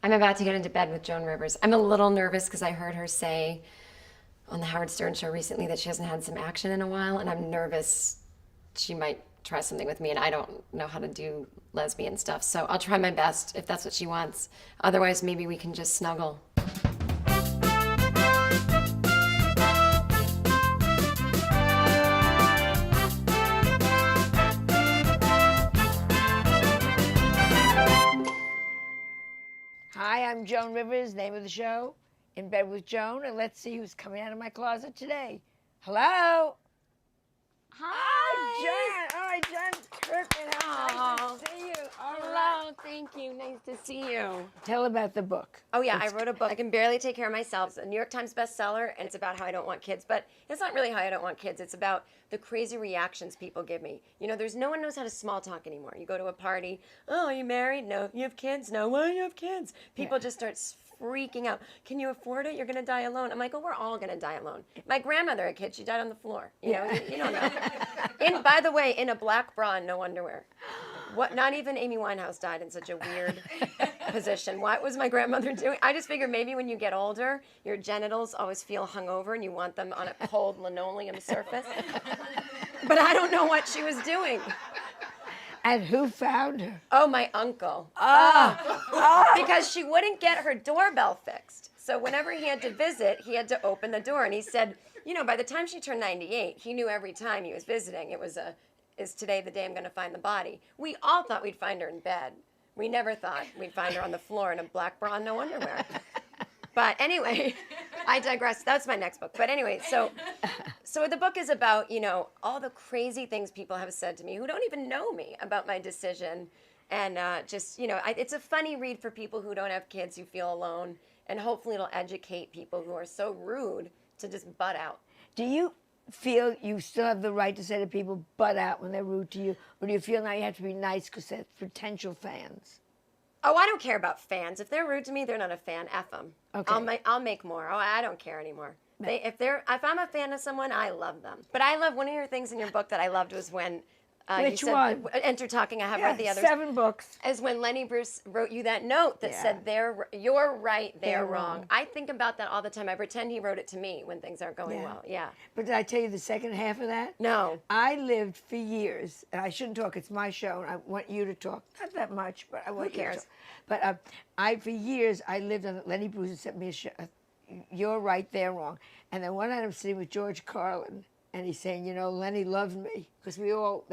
I'm about to get into bed with Joan Rivers. I'm a little nervous because I heard her say on the Howard Stern show recently that she hasn't had some action in a while, and I'm nervous she might try something with me, and I don't know how to do lesbian stuff. So I'll try my best if that's what she wants. Otherwise, maybe we can just snuggle. Hi, I'm Joan Rivers, name of the show, In Bed with Joan, and let's see who's coming out of my closet today. Hello? Hi, Joan. All right, Joan Kirkman, how nice to see you. All Hello, right. thank you. Nice to see you. Tell about the book. Oh yeah, I wrote a book. I can barely take care of myself. It's a New York Times bestseller, and it's about how I don't want kids. But it's not really how I don't want kids. It's about the crazy reactions people give me. You know, there's no one knows how to small talk anymore. You go to a party. Oh, are you married? No. You have kids? No. Why do you have kids? People just start freaking out. Can you afford it? You're going to die alone. I'm like, oh, we're all going to die alone. My grandmother had kids. She died on the floor. You know, you don't know. By the way, in a black bra and no underwear. What? Not even Amy Winehouse died in such a weird position. What was my grandmother doing? I just figured maybe when you get older, your genitals always feel hungover and you want them on a cold linoleum surface. But I don't know what she was doing. And who found her? Oh, my uncle. Because she wouldn't get her doorbell fixed. So whenever he had to visit, he had to open the door. And he said, you know, by the time she turned 98, he knew every time he was visiting, it was is today the day I'm going to find the body? We all thought we'd find her in bed. We never thought we'd find her on the floor in a black bra and no underwear. But anyway, I digress. That's my next book. But anyway, so the book is about, you know, all the crazy things people have said to me who don't even know me about my decision. And just, you know, it's a funny read for people who don't have kids, who feel alone. And hopefully it'll educate people who are so rude to just butt out. Do you feel you still have the right to say to people, butt out when they're rude to you? Or do you feel now you have to be nice because they're potential fans? Oh, I don't care about fans. If they're rude to me, they're not a fan. F them. Okay. I'll make more. Oh, I don't care anymore. If I'm a fan of someone, I love them. But I love one of your things in your book that I loved was when Which you said, one? Enter Talking. I have read the others. 7 books. Is when Lenny Bruce wrote you that note that said, "You're right, they're wrong." I think about that all the time. I pretend he wrote it to me when things aren't going well. Yeah. But did I tell you the second half of that? No. I lived for years, and I shouldn't talk. It's my show, and I want you to talk. Not that much, but I want you to talk. But for years, I lived on Lenny Bruce sent me a show. You're right, they're wrong. And then one night I'm sitting with George Carlin, and he's saying, you know, Lenny loved me. Because we all,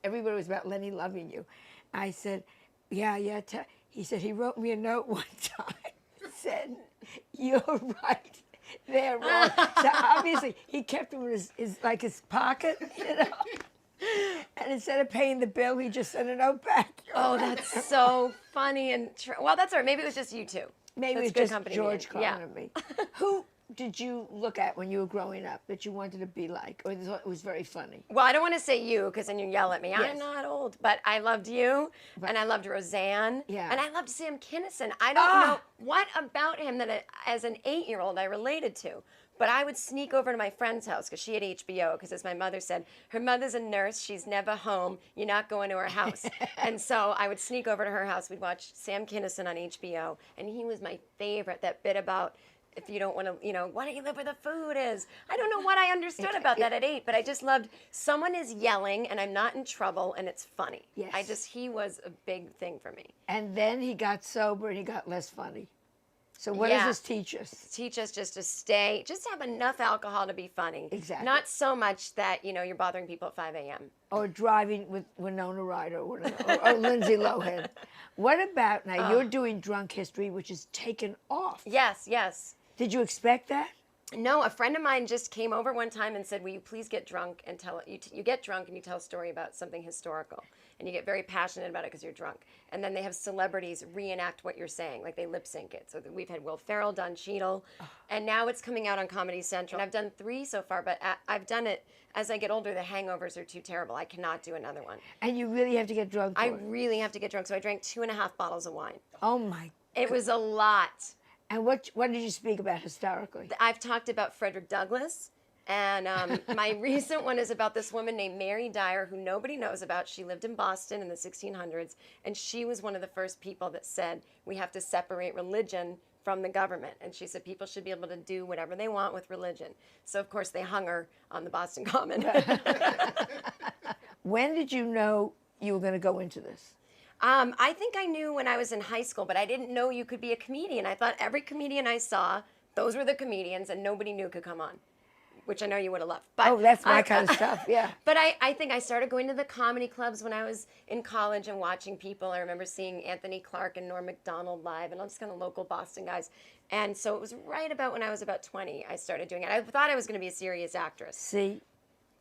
everybody was about Lenny loving you. I said, yeah. He said, he wrote me a note one time. Said, you're right, they're wrong. So obviously, he kept them in his pocket, you know. And instead of paying the bill, he just sent a note back. Oh, that's so funny and well, that's all right. Maybe it was just you two. Maybe that's it was just company George to me. Carlin and me. Who did you look at when you were growing up that you wanted to be like, or thought it was very funny? Well, I don't want to say you because then you yell at me. Yes. I'm not old, but I loved you, and I loved Roseanne, and I loved Sam Kinison. I don't know what about him that as an 8-year-old I related to. But I would sneak over to my friend's house because she had HBO, because as my mother said, her mother's a nurse, she's never home, you're not going to her house. And so I would sneak over to her house, we'd watch Sam Kinison on HBO, and he was my favorite, that bit about if you don't want to, you know, why don't you live where the food is? I don't know what I understood about that at 8, but I just loved someone is yelling and I'm not in trouble and it's funny. Yes. He was a big thing for me. And then he got sober and he got less funny. So what does this teach us? Teach us just to have enough alcohol to be funny. Exactly. Not so much that, you know, you're bothering people at 5 a.m. Or driving with Winona Ryder or Lindsay Lohan. What about, now you're doing Drunk History, which is taken off. Yes. Did you expect that? No, a friend of mine just came over one time and said, will you please get drunk and tell it. You get drunk and you tell a story about something historical. And you get very passionate about it because you're drunk. And then they have celebrities reenact what you're saying, like they lip sync it. So we've had Will Ferrell, Don Cheadle, and now it's coming out on Comedy Central. And I've done 3 so far, but I've done it as I get older. The hangovers are too terrible. I cannot do another one. And you really have to get drunk for I it. really have to get drunk. So I drank 2.5 bottles of wine. Oh my God. It was a lot. And what did you speak about historically? I've talked about Frederick Douglass. And my recent one is about this woman named Mary Dyer, who nobody knows about. She lived in Boston in the 1600s, and she was one of the first people that said we have to separate religion from the government. And she said people should be able to do whatever they want with religion. So, of course, they hung her on the Boston Common. When did you know you were going to go into this? I think I knew when I was in high school, but I didn't know you could be a comedian. I thought every comedian I saw, those were the comedians, and nobody new could come on, which I know you would have loved. But that's my kind of stuff, yeah. But I think I started going to the comedy clubs when I was in college and watching people. I remember seeing Anthony Clark and Norm Macdonald live, and all just kind of local Boston guys. And so it was right about when I was about 20, I started doing it. I thought I was going to be a serious actress. See?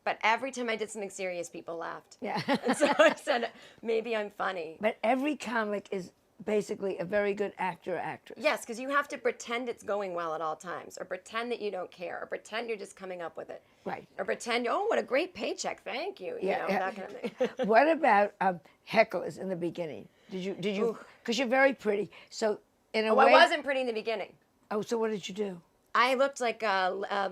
But every time I did something serious, people laughed. Yeah. And so I said, maybe I'm funny. But every comic is basically a very good actor or actress. Yes, because you have to pretend it's going well at all times, or pretend that you don't care, or pretend you're just coming up with it. Right. Or pretend, oh, what a great paycheck, thank you. You know, that kind of thing. What about hecklers in the beginning? Did you, because you're very pretty, so in a way. I wasn't pretty in the beginning. Oh, so what did you do? I looked like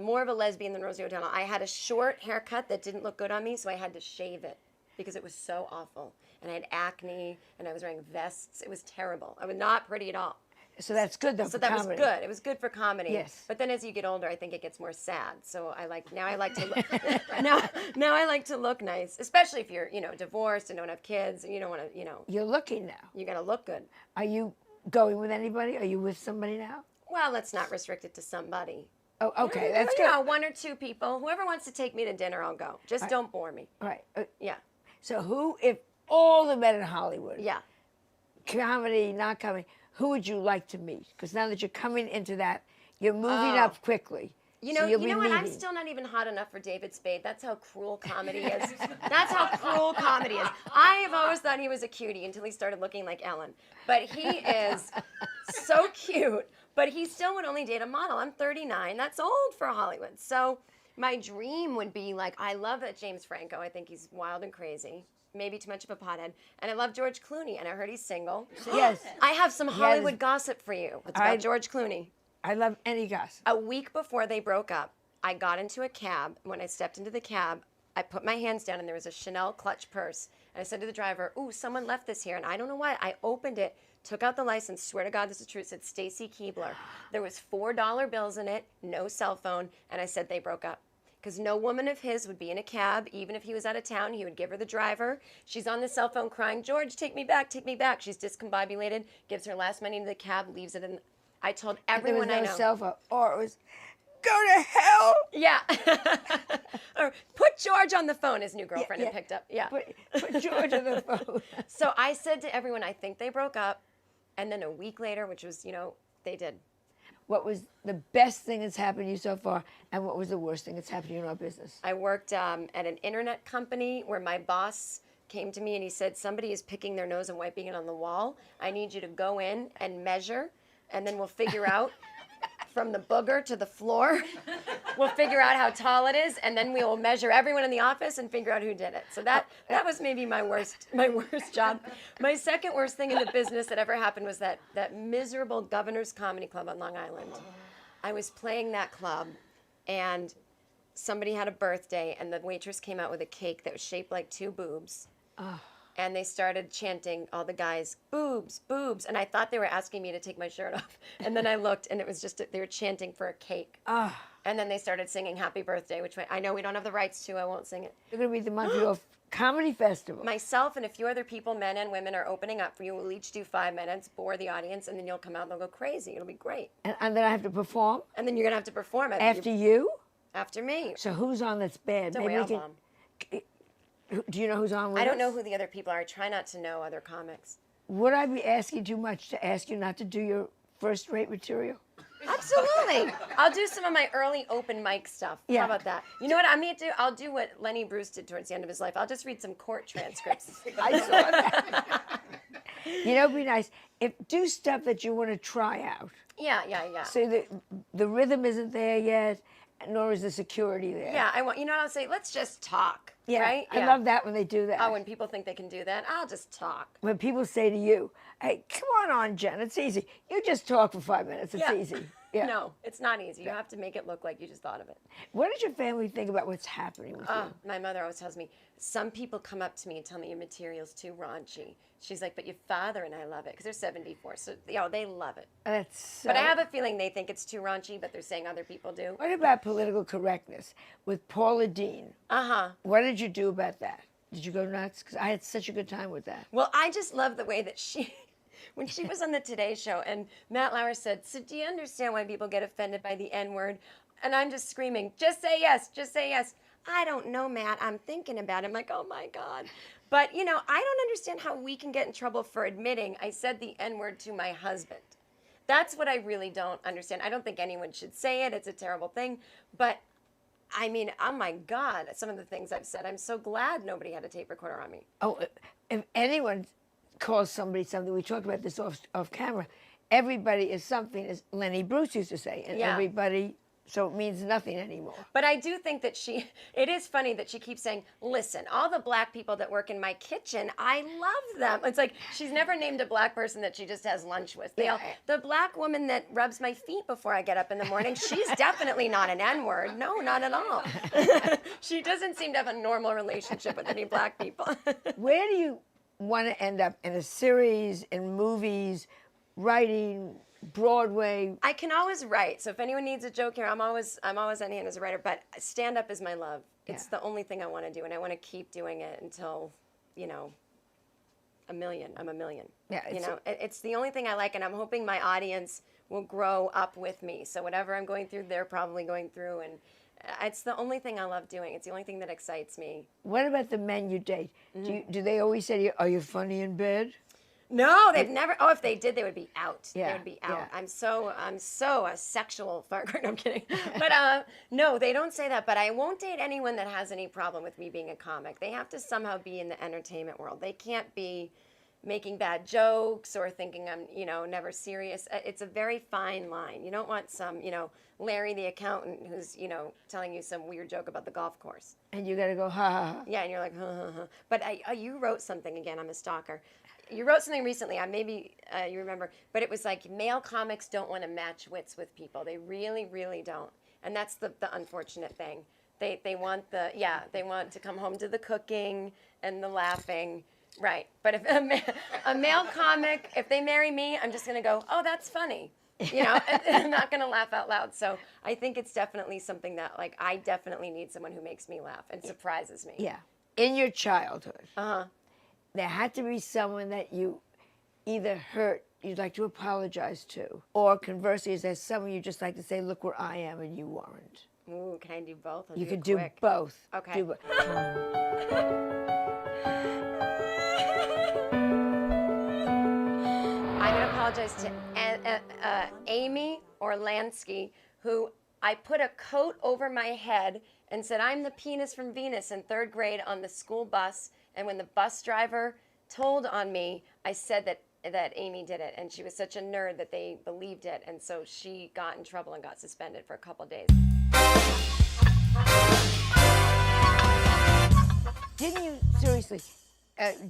more of a lesbian than Rosie O'Donnell. I had a short haircut that didn't look good on me, so I had to shave it because it was so awful. And I had acne, and I was wearing vests. It was terrible. I was not pretty at all. So that's good, though, So for that comedy. was good. It was good for comedy. Yes. But then as you get older, I think it gets more sad. So now I like to look, now I like to look nice, especially if you're, divorced and don't have kids and you don't want to, You're looking now. you got to look good. Are you going with anybody? Are you with somebody now? Well, let's not restrict it to somebody. Oh, okay, that's You good. know, one or two people. Whoever wants to take me to dinner, I'll go. Just don't bore me. All right. Yeah. So if all the men in Hollywood, Yeah. comedy, not comedy, who would you like to meet? Because now that you're coming into that, you're moving up quickly. You so know, you'll you be know what? I'm meeting. still not even hot enough for David Spade. That's how cruel comedy is. That's how cruel comedy is. I have always thought he was a cutie until he started looking like Ellen. But he is so cute. But he still would only date a model. I'm 39. That's old for Hollywood. So my dream would be like, I love that James Franco. I think he's wild and crazy. Maybe too much of a pothead. And I love George Clooney, and I heard he's single. Yes. I have some Hollywood gossip for you. It's about George Clooney. I love any gossip. A week before they broke up, I got into a cab. When I stepped into the cab, I put my hands down, and there was a Chanel clutch purse. And I said to the driver, ooh, someone left this here. And I don't know why. I opened it, took out the license, swear to God this is true. It said Stacy Keebler. There was $4 bills in it, no cell phone, and I said they broke up. Because no woman of his would be in a cab, even if he was out of town, he would give her the driver. She's on the cell phone crying, George, take me back, take me back. She's discombobulated, gives her last money into the cab, leaves it in. I told everyone there was I no know. cell phone, or it was, go to hell. Yeah. Or put George on the phone, his new girlfriend had picked up. Yeah. Put George on the phone. So I said to everyone, I think they broke up. And then a week later, which was, they did. What was the best thing that's happened to you so far, and what was the worst thing that's happened to you in our business? I worked at an internet company where my boss came to me and he said, somebody is picking their nose and wiping it on the wall. I need you to go in and measure, and then we'll figure out from the booger to the floor. We'll figure out how tall it is, and then we will measure everyone in the office and figure out who did it. So that was maybe my worst job. My second worst thing in the business that ever happened was that miserable Governor's Comedy Club on Long Island. I was playing that club, and somebody had a birthday, and the waitress came out with a cake that was shaped like two boobs. And they started chanting, all the guys, boobs, boobs. And I thought they were asking me to take my shirt off. And then I looked, and it was just, they were chanting for a cake. And then they started singing Happy Birthday, which I know we don't have the rights to. I won't sing it. You're going to be at the Montreal Comedy Festival. Myself and a few other people, men and women, are opening up for you. We'll each do 5 minutes, bore the audience, and then you'll come out and they'll go crazy. It'll be great. And then I have to perform? And then you're going to have to perform it. After you? After me. So who's on that's bad? It's a whale bomb. Do you know who's on with I don't us? know who the other people are. I try not to know other comics. Would I be asking too much to ask you not to do your first-rate material? Absolutely. I'll do some of my early open mic stuff. Yeah. How about that? You know what I'm going to do? I'll do what Lenny Bruce did towards the end of his life. I'll just read some court transcripts. I saw that. You know, it'd be nice. Do stuff that you want to try out. Yeah. So the rhythm isn't there yet, nor is the security there. Yeah, I'll say, let's just talk. Yeah, Right? I love that when they do that. Oh, when people think they can do that, I'll just talk. When people say to you, hey, come on, Jen, it's easy. You just talk for 5 minutes, it's Yeah. easy. Yeah. No, it's not easy. You have to make it look like you just thought of it. What does your family think about what's happening with you? My mother always tells me, some people come up to me and tell me your material's too raunchy. She's like, but your father and I love it, because they're 74, so they love it. That's so... But I have a feeling they think it's too raunchy, but they're saying other people do. What about political correctness with Paula Deen? What did you do about that? Did you go nuts? Because I had such a good time with that. Well, I just love the way that when she was on the Today Show, and Matt Lauer said, so do you understand why people get offended by the N-word? And I'm just screaming, just say yes, just say yes. I don't know, Matt. I'm thinking about it. I'm like, oh, my God. But, I don't understand how we can get in trouble for admitting I said the N-word to my husband. That's what I really don't understand. I don't think anyone should say it. It's a terrible thing. But, I mean, oh, my God, some of the things I've said. I'm so glad nobody had a tape recorder on me. Oh, if anyone calls somebody something, we talked about this off camera, everybody is something, as Lenny Bruce used to say, and everybody... So it means nothing anymore. But I do think that it is funny that she keeps saying, listen, all the black people that work in my kitchen, I love them. It's like she's never named a black person that she just has lunch with. The black woman that rubs my feet before I get up in the morning, she's definitely not an N-word. No, not at all. She doesn't seem to have a normal relationship with any black people. Where do you want to end up? In a series, in movies, writing, Broadway? I can always write. So if anyone needs a joke here, I'm always on hand as a writer. But stand-up is my love. It's the only thing I want to do, and I want to keep doing it until, a million. I'm a million. Yeah, it's the only thing I like, and I'm hoping my audience will grow up with me. So whatever I'm going through, they're probably going through, and it's the only thing I love doing. It's the only thing that excites me. What about the men you date? Do they always say, are you funny in bed? No, they've never. Oh, if they did, they would be out. Yeah, they would be out. yeah. I'm so a sexual fucker. No, I'm kidding. But no, they don't say that. But I won't date anyone that has any problem with me being a comic. They have to somehow be in the entertainment world. They can't be making bad jokes or thinking I'm, never serious. It's a very fine line. You don't want some, Larry the accountant who's, telling you some weird joke about the golf course. And you got to go, ha, ha, ha. Yeah, and you're like, ha, ha, ha. But you wrote something again. I'm a stalker. You wrote something recently, maybe you remember, but it was like male comics don't want to match wits with people. They really, really don't. And that's the unfortunate thing. They want they want to come home to the cooking and the laughing. Right. But if a male comic, if they marry me, I'm just going to go, oh, that's funny. I'm not going to laugh out loud. So I think it's definitely something that, I definitely need someone who makes me laugh and surprises me. Yeah. In your childhood. There had to be someone that you either hurt, you'd like to apologize to, or conversely, is there someone you just like to say, look where I am and you weren't? Ooh, can I do both? You could do both. Okay. I'm going to apologize to Amy Orlansky, who I put a coat over my head and said, I'm the penis from Venus in 3rd grade on the school bus. And when the bus driver told on me, I said that Amy did it. And she was such a nerd that they believed it. And so she got in trouble and got suspended for a couple of days. Didn't you, seriously,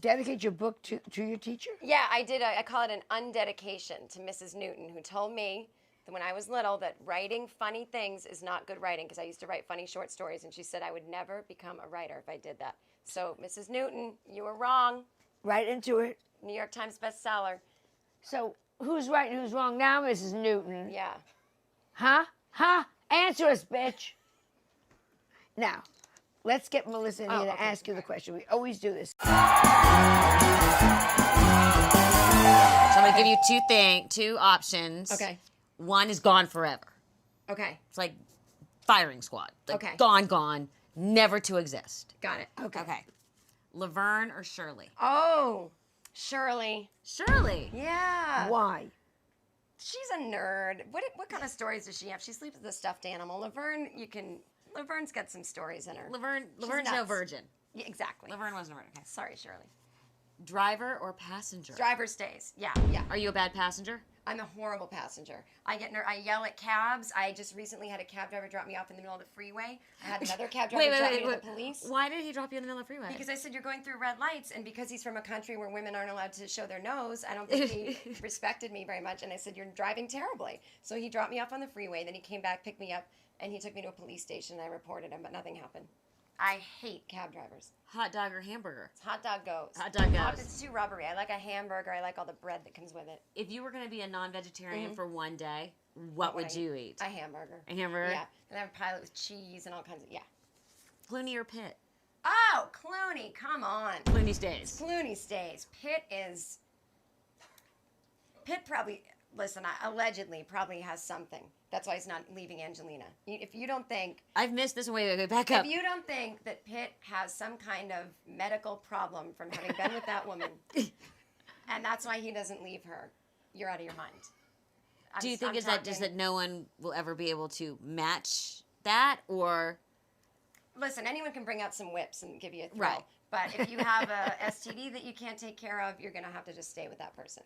dedicate your book to your teacher? Yeah, I did. I call it an undedication to Mrs. Newton, who told me that when I was little that writing funny things is not good writing, because I used to write funny short stories. And she said I would never become a writer if I did that. So, Mrs. Newton, you were wrong. Right into it. New York Times bestseller. So, who's right and who's wrong now, Mrs. Newton? Yeah. Huh? Answer us, bitch. Now, let's get Melissa in here to ask you the question. We always do this. So I'm going to give you two options. Okay. One is gone forever. Okay. It's like firing squad. Okay. Gone, never to exist. Got it. Okay. Laverne or Shirley? Oh, Shirley. Shirley. Yeah. Why? She's a nerd. What kind of stories does she have? She sleeps with a stuffed animal. Laverne's got some stories in her. Laverne's nuts. no virgin. Yeah, exactly. Laverne wasn't a virgin. Okay. Sorry, Shirley. Driver or passenger? Driver stays. Yeah. Are you a bad passenger? I'm a horrible passenger. I yell at cabs. I just recently had a cab driver drop me off in the middle of the freeway. I had another cab driver drop me to the police. Why did he drop you in the middle of the freeway? Because I said, you're going through red lights, and because he's from a country where women aren't allowed to show their nose, I don't think he respected me very much. And I said, you're driving terribly. So he dropped me off on the freeway. Then he came back, picked me up, and he took me to a police station. And I reported him, but nothing happened. I hate cab drivers. Hot dog or hamburger? Hot dog goes. Hot dog goes. It's too rubbery. I like a hamburger. I like all the bread that comes with it. If you were going to be a non-vegetarian for one day, what would you eat? A hamburger. A hamburger? Yeah. And I have a pilot with cheese and all kinds of, Clooney or Pitt? Oh, Clooney, come on. Clooney stays. Clooney stays. Pitt probably, listen, allegedly probably has something. That's why he's not leaving Angelina. If you don't think... I've missed this one. Wait, back up. If you don't think that Pitt has some kind of medical problem from having been with that woman, and that's why he doesn't leave her, you're out of your mind. Do you think is that no one will ever be able to match that, or... Listen, anyone can bring out some whips and give you a thrill. Right. But if you have a STD that you can't take care of, you're going to have to just stay with that person.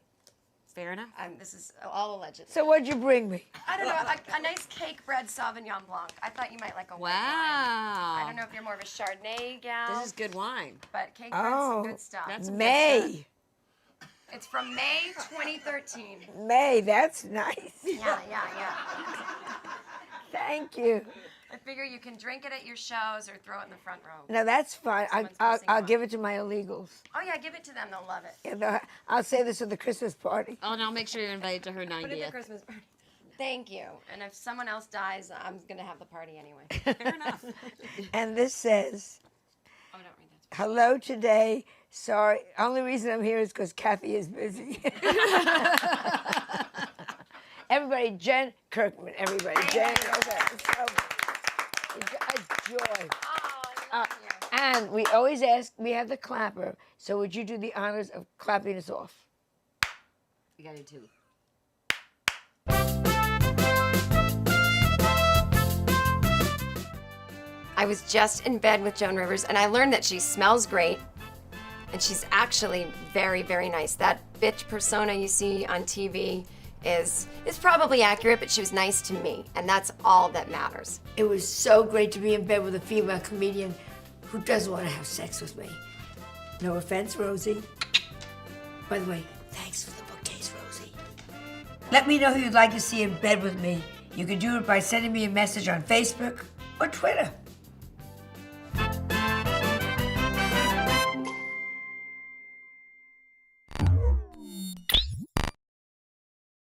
Fair enough. This is all alleged. So what'd you bring me? I don't know, a nice cake bread Sauvignon Blanc. I thought you might like a white wine. I don't know if you're more of a Chardonnay gal. This is good wine. But cake bread's good stuff. That's some May. good stuff. It's from May 2013. May, that's nice. Yeah. Thank you. I figure you can drink it at your shows or throw it in the front row. No, that's fine. Someone's I'll missing one. give it to my illegals. Oh, yeah, give it to them. They'll love it. Yeah, I'll say this at the Christmas party. Oh, and I'll make sure you're invited to her Put it at the 90th. Christmas party. Thank you. And if someone else dies, I'm going to have the party anyway. Fair enough. And this says, Oh, don't read that. hello today. Sorry, only reason I'm here is because Kathy is busy. Everybody, Jen Kirkman, everybody. Jen, okay. So, a joy. Oh, I love you. And we always ask, we have the clapper, so would you do the honors of clapping us off? You got to do two. I was just in bed with Joan Rivers, and I learned that she smells great, and she's actually very, very nice. That bitch persona you see on TV is probably accurate, but she was nice to me, and that's all that matters. It was so great to be in bed with a female comedian who does want to have sex with me. No offense, Rosie. By the way, thanks for the bookcase, Rosie. Let me know who you'd like to see in bed with me. You can do it by sending me a message on Facebook or Twitter.